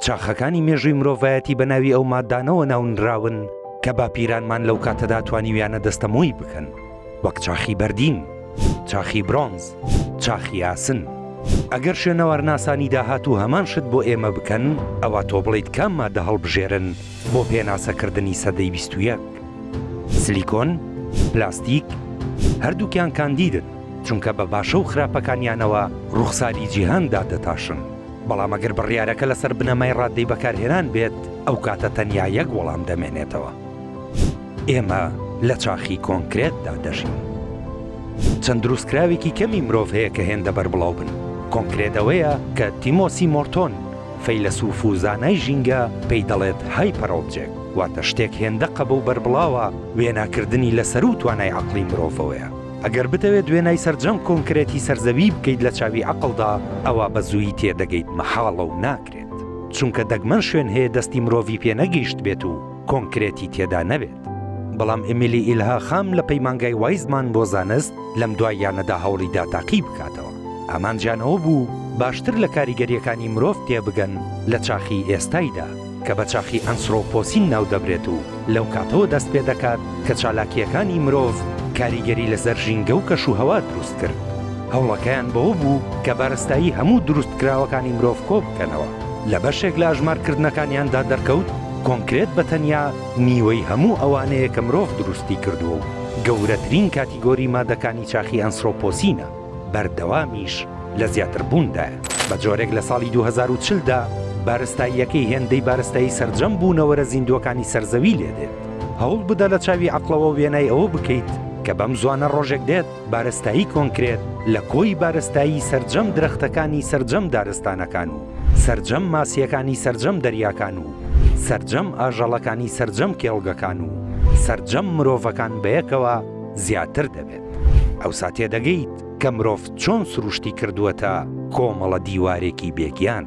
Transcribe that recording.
چاخەکانی مێژووی مرۆڤایەتی بە ناوی ئەو ماددانەوە ناونراون کە باپیرانمان لەو کاتەدا توانیویانە دەستەمۆی بکەن، وەک چاخی بەردین، چاخی برۆنز، چاخی ئاسن. ئەگەر شوێنەوەرناسانی داهات و هەمان شت بۆ ئێمە بکەن، ئەوە تۆ بڵیت کام ماددە هەڵبژێرن بۆ پێناسەکردنی سەدەی 21. سیلیکۆن، پلاستیک، هەردووکیان کاندیدن، چونکە بە باشە و خراپەکانیانەوە ڕوخساری جیهاندا دەتاشن. بەڵام ئەگەر بڕیارەکە لەسەر بنەمای ڕادەی بەکارهێنان بێت، ئەو کاتە تەنیا یەک وەڵام دەمێنێتەوە: ئێمە لە چاخی کۆنکرێتدا دەژین. چەند دروستکراوێکی کەمی مرۆڤ هەیە کە هێندە بەربڵاو بن. کۆنکرێتەوەیە کە تیمۆسی مۆرتۆن، فەیلسوف و زانای ژینگە، پێی دەڵێت هایپەر ئۆبجێکت، واتە شتێک هێندە قەبە و بەربڵاوە وێناکردنی لەسەر و توانای عەقڵی مرۆڤەوەیە. ئەگەر بتەوێت وێنای سەرجەم کۆنکرێتی سەرزەوی بکەیت لە چاوی عەقڵدا، ئەوە بە زوویی تێدەگەیت مەحاڵە و ناکرێت، چونکە دەگمەن شوێن هەیە دەستی مرۆڤی پێ نەگەیشت بێت و کۆنکرێتی تێدا نەبێت. بەڵام ئێمیلی ئیلها خام لە پەیمانگای وایزمان بۆ زانست لەم دواییانەدا هەوڵیدا تاقی بکاتەوە. ئامانجیانەوە بوو باشتر لە کاریگەریەکانی مرۆڤ تێبگەن لە چاخی ئێستایدا کە بە چاخی ئەنسرۆپۆسین ناو دەبرێت و لەو کاتەوە دەست پێ دەکات کە چالاکیەکانی مرۆڤ کاریگەری لەسەر ژینگە و کەش و هەوا دروست کرد. هەوڵەکەیان بەوە بوو کە بارستایی هەموو دروستکراوەکانی مرۆڤ کۆ بکەنەوە. لە بەشێک لە ئاژمارکردنەکانیاندا دەرکەوت کۆنکرێت بە تەنیا نیوەی هەموو ئەوانەیە کە مرۆڤ دروستی کردووە و گەورەترین کاتیگۆری مادەکانی چاخی ئەنسرۆپۆسینە. بەردەوامیش لە زیاتربووندایە. بە جۆرێک لە ساڵی 2040دا بارستاییەکەی هێندەی بارستایی سەرجەم بوونەوەرە زیندوەکانی سەرزەوی لێدێت. هەوڵ بدە لە چاوی عەقڵەوە وێنای ئەوە بکەیت کە بەم زوانە ڕۆژێک دێت بارستایی کۆنکرێت لە کۆی بارستایی سەرجەم درەختەکانی سەرجەم دارستانەکان و سەرجەم ماسیەکانی سەرجەم دەریاکان و سەرجەم ئاژەڵەکانی سەرجەم کێڵگەکان و سەرجەم مرۆڤەکان بەیەکەوە زیاتر دەبێت. ئەوسا تێدەگەیت کە مرۆڤ چۆن سروشتی کردووەتە کۆمەڵە دیوارێکی بێگیان.